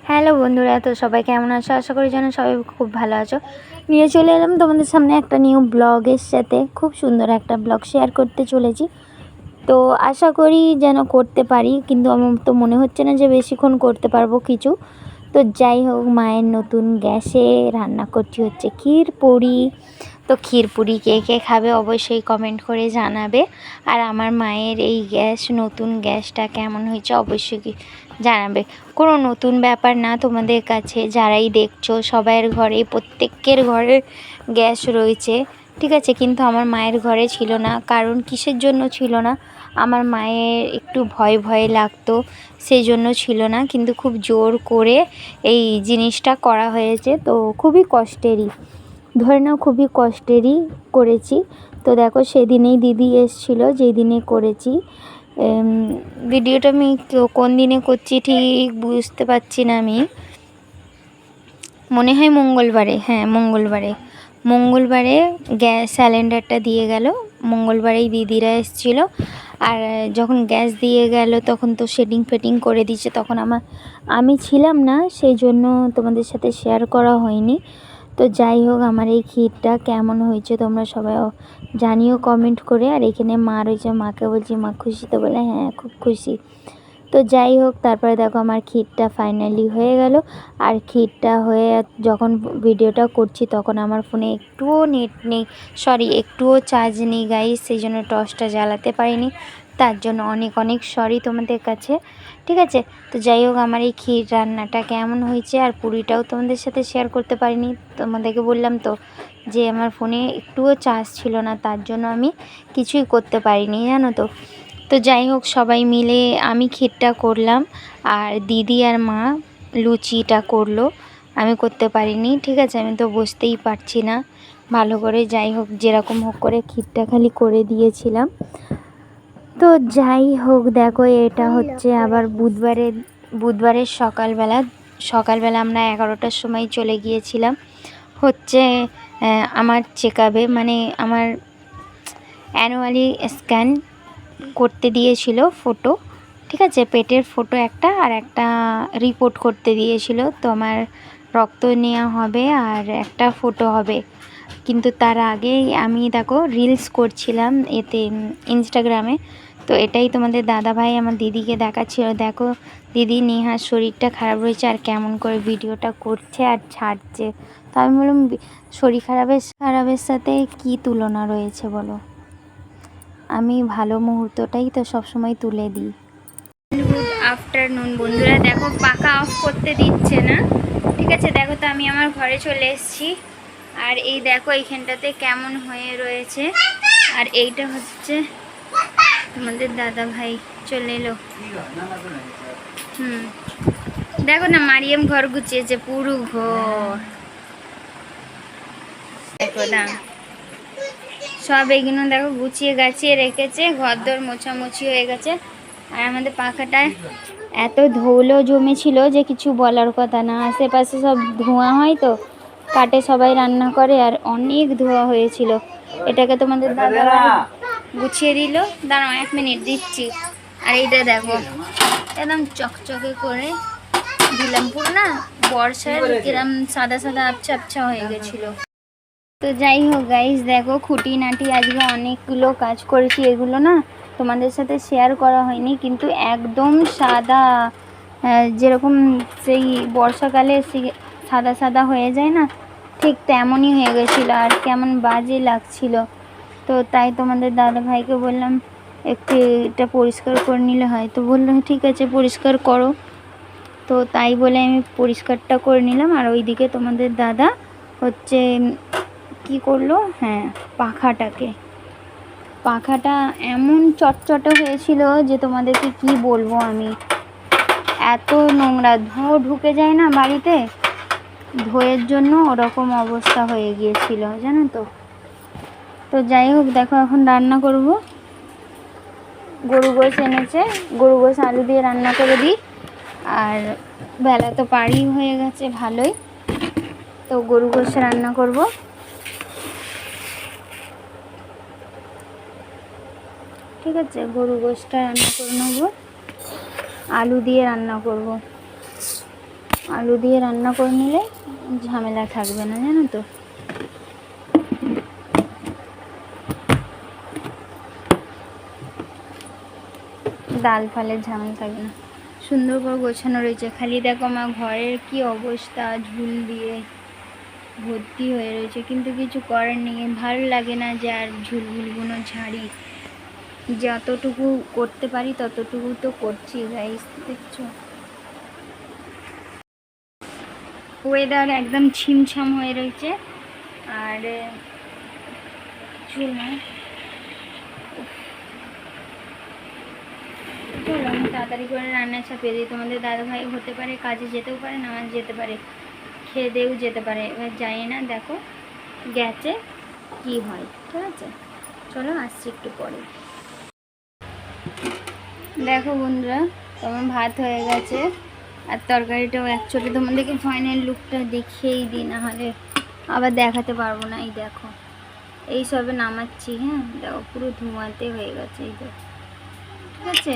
Hello বন্ধুরা, তো সবাই কেমন আছো? আশা করি যেন সবাই খুব ভালো আছো। নিয়ে চলে এলাম তোমাদের সামনে একটা নিউ ব্লগের সাথে। খুব সুন্দর একটা ব্লগ শেয়ার করতে চলেছি। তো আশা করি যেন করতে পারি, কিন্তু আমার তো মনে হচ্ছে না যে বেশিক্ষণ করতে পারবো কিছু। তো যাই হোক, মায়ের নতুন গ্যাসে রান্না করছি হচ্ছে ক্ষীরপুরি। তো ক্ষীরপুরি কে কে খাবে অবশ্যই কমেন্ট করে জানাবে। আর আমার মায়ের এই নতুন গ্যাসটা কেমন হয়েছে অবশ্যই জানাবে। কোনো নতুন ব্যাপার না তোমাদের কাছে, যারাই দেখছো সবাইয়ের ঘরে, প্রত্যেকের ঘরে গ্যাস রয়েছে, ঠিক আছে। কিন্তু আমার মায়ের ঘরে ছিল না। কারণ কিসের জন্য ছিল না? আমার মায়ের একটু ভয় ভয় লাগতো, সেই জন্য ছিল না। কিন্তু খুব জোর করে এই জিনিসটা করা হয়েছে। তো খুবই কষ্টেরই, ধরে নাও খুবই কষ্টেরই করেছি। তো দেখো, সেদিনেই দিদি এসেছিলো, যেই দিনে করেছি। ভিডিওটা আমি কোন দিনে করছি ঠিক বুঝতে পারছি না। আমি মনে হয় মঙ্গলবারে, হ্যাঁ মঙ্গলবারে গ্যাস সিলিন্ডারটা দিয়ে গেল। মঙ্গলবারেই দিদিরা এসেছিলো। আর যখন গ্যাস দিয়ে গেল তখন তো ফেটিং করে দিয়েছে। তখন আমি ছিলাম না, সেই জন্য তোমাদের সাথে শেয়ার করা হয়নি। তো যাই হোক, আমার এই ক্ষীরটা কেমন হয়েছে তোমরা সবাই জানিও কমেন্ট করে। আর এখানে মা রয়েছে, মাকে বলছি মা খুশি তো? বলে হ্যাঁ খুব খুশি। তো যাই হোক, তারপরে দেখো আমার ক্ষীরটা ফাইনালি হয়ে গেল। আর ক্ষীরটা হয়ে যখন ভিডিওটা করছি তখন আমার ফোনে একটুও নেট নেই, একটুও চার্জ নেই গাইস, সেই জন্য টর্চটা জ্বালাতে পারিনি। তার জন্য অনেক অনেক সরি তোমাদের কাছে, ঠিক আছে। তো যাই হোক, আমার এই ক্ষীর রান্নাটা কেমন হয়েছে আর পুরিটাও তোমাদের সাথে শেয়ার করতে পারিনি। তোমাদেরকে বললাম তো যে আমার ফোনে একটুও চার্জ ছিল না, তার জন্য আমি কিছুই করতে পারিনি, জানো তো। তো যাই হোক, সবাই মিলে আমি ক্ষীরটা করলাম আর দিদি আর মা লুচিটা করলো। আমি করতে পারিনি, ঠিক আছে। আমি তো বসতেই পারছি না ভালো করে। যাই হোক, যেরকম হোক করে ক্ষীরটা খালি করে দিয়েছিলাম। তো যাই হোক, দেখো এটা হচ্ছে আবার বুধবারের সকালবেলা আমরা 11টার সময় চলে গিয়েছিলাম হচ্ছে আমার চেকআপে, মানে আমার অ্যানুয়ালি স্ক্যান করতে দিয়েছিল ফটো, ঠিক আছে। পেটের ফটো একটা আর একটা রিপোর্ট করতে দিয়েছিল। তো আমার রক্ত নেওয়া হবে আর একটা ফটো হবে। কিন্তু তার আগেই আমি দেখো রিলস করছিলাম এতে, ইনস্টাগ্রামে। তো এটাই তোমাদের দাদাভাই আমার দিদিকে দেখাচ্ছিল, দেখো দিদি নেহার শরীরটা খারাপ রয়েছে আর কেমন করে ভিডিওটা করছে আর ছাড়ছে। তো আমি বললাম শরীর খারাপের সাথে কি তুলনা রয়েছে বলো? আমি ভালো মুহূর্তটাই তো সবসময় তুলে দিই। গুড আফটারনুন বন্ধুরা, দেখো পাখা অফ করতে দিচ্ছে না, ঠিক আছে। দেখো, তো আমি আমার ঘরে চলে এসেছি। আর এই দেখো এইখানটাতে কেমন হয়ে রয়েছে। আর এইটা হচ্ছে তোমাদের দাদা ভাই চলে এলো। দেখো না, মারিয়াম ঘর গুছিয়েছে পুরো ঘর, দেখো না সব এগুলো দেখো গুছিয়ে গাছিয়ে রেখেছে। ঘরদোর মোছামুছি হয়ে গেছে। আর আমাদের পাখাটায় এত ধুলো জমেছিল যে কিছু বলার কথা না। আশেপাশে সব ধোঁয়া হয়, তো কাটে সবাই রান্না করে, আর অনেক ধোঁয়া হয়েছিল। এটাকে তোমাদের দাদা গুছিয়ে দিল। দাঁড়াও 1 মিনিট দিচ্ছি। আর এইটা দেখো একদম চকচকে করে দিলাম, পুরো না বর্ষার কিরম সাদা সাদা আবছা আবছা হয়ে গেছিলো। তো যাই হোক গাইস, দেখো খুঁটিনাটি আজকে অনেকগুলো কাজ করেছি। এগুলো না তোমাদের সাথে শেয়ার করা হয়নি, কিন্তু একদম সাদা, যেরকম সেই বর্ষাকালে সাদা সাদা হয়ে যায় না, ঠিক তেমনই হয়ে গেছিলো। আর কেমন বাজে লাগছিল। তো তাই তোমাদের দাদা ভাইকে বললাম একটু এটা পরিষ্কার করে নিলে হয়। তো বললাম ঠিক আছে পরিষ্কার করো। তো তাই বলে আমি পরিষ্কারটা করে নিলাম। আর ওইদিকে তোমাদের দাদা হচ্ছে কি করলো, হ্যাঁ পাখাটা এমন চটচটে হয়েছিল যে তোমাদেরকে কি বলবো আমি। এত নোংরা, ধোঁয়া ঢুকে যায় না বাড়িতে, ধোঁয়ের জন্য ওরকম অবস্থা হয়ে গিয়েছিল, জানো তো। তো যাই হোক, দেখো এখন রান্না করব। গরু গোশ এনেছে, গরু গোশ আলু দিয়ে রান্না করে দিই। আর বেলা তো পাড়ি হয়ে গেছে ভালোই, তো গরু গোশ রান্না করব। ঠিক আছে, গরু গোশটা রান্না করে নেব, আলু দিয়ে রান্না করব। আলু দিয়ে রান্না করে নিলে ঝামেলা থাকবে না, জানো তো। ডাল ফালের ঝামেলা থাকবে না, সুন্দর করে গোছানো রয়েছে। খালি দেখো আমার ঘরের কি অবস্থা, ঝুল দিয়ে ভর্তি হয়ে রয়েছে, কিন্তু কিছু করার নেই। ভালো লাগে না যে আর ঝুলগুলো ঝাড়ি, যতটুকু করতে পারি ততটুকু তো করছি গাইস, দেখছো। ওয়েদার একদম ছিমছাম হয়ে রয়েছে, আর চলো আমি তাড়াতাড়ি করে রান্না চাপিয়ে দিই। তোমাদের দাদাভাই হতে পারে কাজে যেতেও পারে, নামাজ যেতে পারে, খেয়ে দেও যেতে পারে, এবার জানি না, দেখো গেছে কি হয়। ঠিক আছে, চলো আসছি একটু পরে। দেখো বন্ধুরা, তোমার ভাত হয়ে গেছে আর তরকারিটাও অ্যাকচুয়ালি তোমাদেরকে ফাইনাল লুকটা দেখিয়েই দিই, না হলে আবার দেখাতে পারবো না। এই দেখো, এই সবে নামাচ্ছি। হ্যাঁ দেখো, পুরো ধোঁয়াতে হয়ে গেছে। এই দেখো, ঠিক আছে,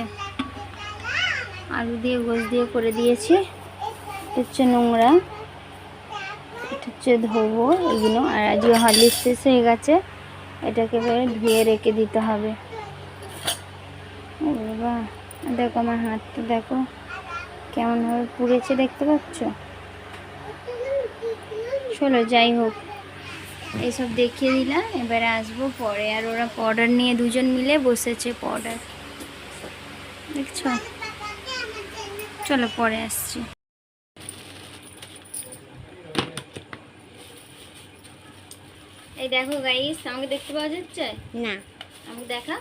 আলু দিয়ে গোস দিয়ে করে দিয়েছি। হচ্ছে নোংরা, এটা হচ্ছে ধোবো এগুলো। আর আজকে হরলিক্স শেষ হয়ে গেছে, এটাকে এবারে ধুয়ে রেখে দিতে হবে। বাবা দেখো আমার হাতটা দেখো কেমনভাবে পুড়েছে, দেখতে পাচ্ছ। চলো যাই হোক, এইসব দেখিয়ে দিলাম, এবারে আসবো পরে। আর ওরা পাউডার নিয়ে দুজন মিলে বসেছে, পাউডার দেখছো। চলো পরে আসছি। এই দেখো গাইস, আমাকে দেখতে পাওয়া যাচ্ছে না? আমাকে দেখা।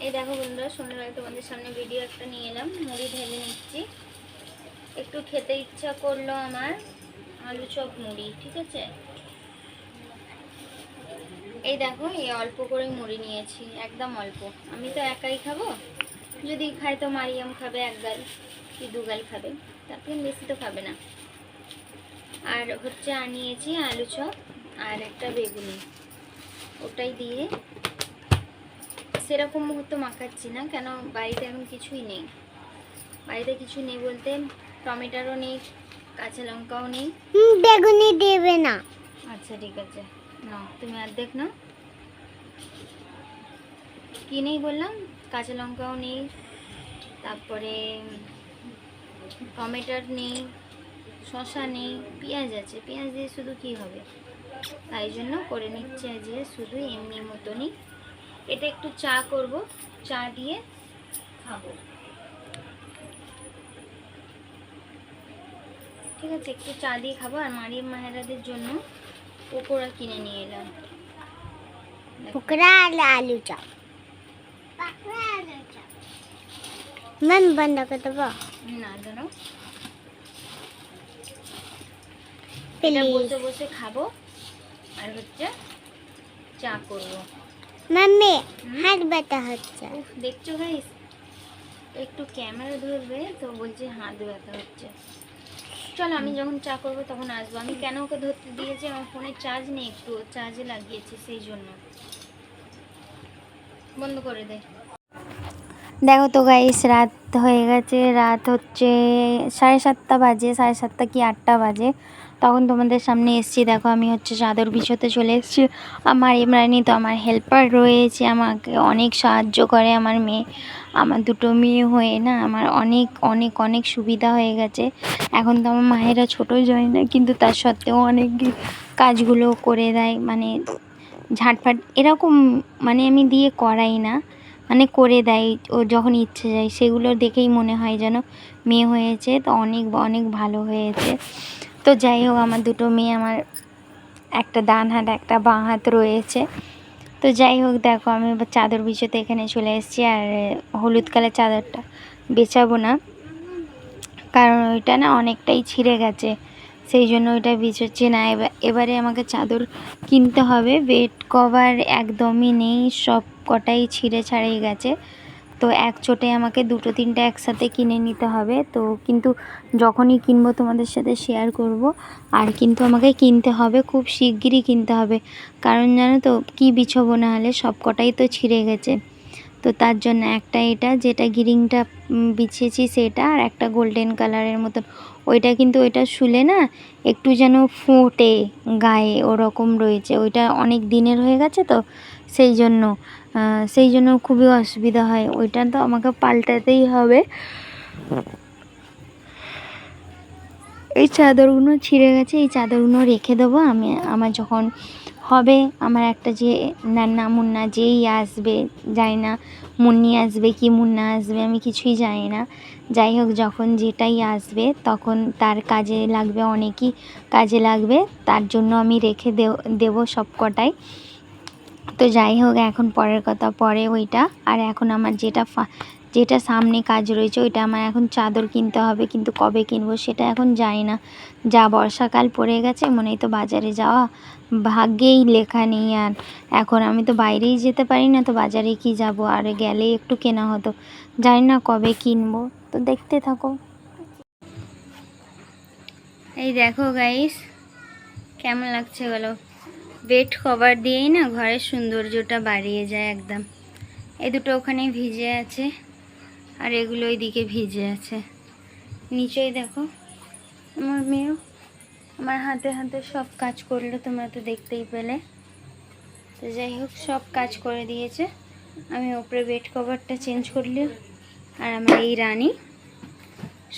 এই দেখো বন্ধুরা, সন্ধ্যাবেলা তোমাদের সামনে ভিডিও একটা নিয়ে এলাম। মুড়ি ঢেলে নিচ্ছি, একটু খেতে ইচ্ছা করলো আমার, আলু চপ মুড়ি। ঠিক আছে, এই দেখো, এই অল্প করে মুড়ি নিয়েছি, একদম অল্প। আমি তো একাই খাবো, যদি খাই তো মারিয়াম খাবে এক গাল কি দু গাল খাবে, তার থেকে বেশি তো খাবে না। আর হচ্ছে নিয়েছি আলু চপ আর একটা বেগুনি, ওটাই দিয়ে সেরকম মুহূর্তে মাখাচ্ছি না, কেন বাড়িতে এখন কিছুই নেই। বাড়িতে কিছু নেই বলতে টমেটোও নেই, কাঁচা লঙ্কাও নেই। বেগুনি দেবে না? আচ্ছা ঠিক আছে, না তুমি অর্ধেক না। কি নেই বললাম? কাঁচা লঙ্কাও নেই, তারপরে টমেটোর নেই, শসা নেই, পেঁয়াজ আছে। পেঁয়াজ দিয়ে শুধু কি হবে, তাই জন্য করে নিচ্ছি আজকে শুধু এমনি মতনই। এটা একটু চা করব, চা দিয়ে খাবো। ঠিক আছে, একটু চা দিয়ে খাবো। আর মারিয়াম মাহেরাদের জন্য পকোড়া কিনে নিয়ে এলাম, পকোড়া আর আলু চপ। ম্যাম বন্ধ করে দেবো না, জানো এটা বসে বসে খাবো আর হচ্ছে চা করবো। মাম্মি হাত ব্যথা হচ্ছে, দেখছো গাইস, একটু ক্যামেরা ধরবে তো বলছে হাত ব্যথা হচ্ছে। চলো আমি যখন চা করবো তখন আসবো। আমি কেন ওকে ধরতে দিয়েছি, আমার ফোনে চার্জ নেই, একটু চার্জে লাগিয়েছি, সেই জন্য। বন্ধ করে দে। দেখো তো গাইস, রাত হয়ে গেছে, রাত হচ্ছে 7:30 বাজে, 7:30 কি 8টা বাজে। তখন তোমাদের সামনে এসেছি। দেখো আমি হচ্ছে চাদর বিছোতে চলে এসেছি। আমার ইমরানি তো আমার হেল্পার রয়েছে, আমাকে অনেক সাহায্য করে আমার মেয়ে। আমার দুটো মেয়ে হয়ে না আমার অনেক অনেক অনেক সুবিধা হয়ে গেছে। এখন তো আমার মায়েরা ছোটোই যায় না, কিন্তু তার সত্ত্বেও অনেক কাজগুলো করে দেয়, মানে ঝাঁটফাট এরকম, মানে আমি দিয়ে করাই না, মানে করে দেয় ও যখন ইচ্ছে যায়। সেগুলো দেখেই মনে হয় যেন মেয়ে হয়েছে, তো অনেক অনেক ভালো হয়েছে। তো যাই হোক, আমার দুটো মেয়ে, আমার একটা ডান হাত একটা বাঁ হাত রয়েছে। তো যাই হোক, দেখো আমি এবার চাদর বিছোতে এখানে চলে এসেছি। আর হলুদ কালার চাদরটা বেচাবো না, কারণ ওইটা না অনেকটাই ছিঁড়ে গেছে, সেই জন্য ওইটা বিছোচ্ছি না। এবারে আমাকে চাদর কিনতে হবে। বেড কভার একদমই নেই, সব কটাই ছিঁড়ে ছাড়িয়ে গেছে। তো এক চোটে আমাকে দুটো তিনটে একসাথে কিনে নিতে হবে। তো কিন্তু যখনই কিনবো তোমাদের সাথে শেয়ার করব। আর কিন্তু আমাকে কিনতে হবে, খুব শিগগিরই কিনতে হবে, কারণ জানো তো কি বিছবো, না হলে সব কটাই তো ছিঁড়ে গেছে। তো তার জন্য একটা এটা যেটা গ্রিনটা বিছিয়েছি সেটা, আর একটা গোল্ডেন কালারের মতন ওইটা, কিন্তু ওইটা শুলে না একটু যেন ফোটে গায়ে ওরকম রয়েছে, ওইটা অনেক দিনের হয়ে গেছে তো সেই জন্য খুবই অসুবিধা হয়, ওইটা তো আমাকে পাল্টাতেই হবে। এই চাদরগুলো ছিঁড়ে গেছে, এই চাদরগুলো রেখে দেবো আমি। আমার যখন হবে, আমার একটা যে নান্না মুন্না যেই আসবে, জানি না মুন্নি আসবে কি মুন্না আসবে, আমি কিছুই জানি না। যাই হোক, যখন যেটাই আসবে তখন তার কাজে লাগবে, অনেকই কাজে লাগবে, তার জন্য আমি রেখে দেবো সব কটাই। তো যাই হোক, এখন পরের কথা পরে ওইটা। আর এখন আমার যেটা সামনে কাজ রয়েছে, ওইটা আমার এখন চাদর কিনতে হবে, কিন্তু কবে কিনবো সেটা এখন জানি না। যা বর্ষাকাল পড়ে গেছে, মনেই তো বাজারে যাওয়া ভাগ্যেই লেখা নেই। আর এখন আমি তো বাইরেই যেতে পারি না, তো বাজারে কি যাব, আর গেলেই একটু কেনা হতো, জানি না কবে কিনবো। তো দেখতে থাকো। এই দেখো গাইস, কেমন লাগছে বলো? বেড কভার দিয়েই না ঘরের সৌন্দর্যটা বাড়িয়ে যায় একদম। এই দুটো ওখানে ভিজে আছে, আর এগুলো ওইদিকে ভিজে আছে। নিচেই দেখো আমার মেয়েও আমার হাতে হাতে সব কাজ করলো, তোমরা তো দেখতেই পেলে। তো যাই হোক, সব কাজ করে দিয়েছে। আমি ওপরে বেড কভারটা চেঞ্জ করলি, আর আমার এই রানী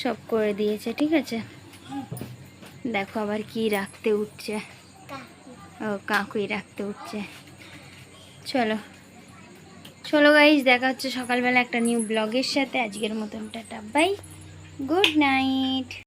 সব করে দিয়েছে, ঠিক আছে। দেখো আবার কি রাখতে উঠছে, ও কাকুই রাখতে উঠছে। চলো চলো গাইস, দেখা হচ্ছে সকালবেলা একটা নিউ ব্লগের সাথে। আজকের মতন টাটা বাই, গুড নাইট।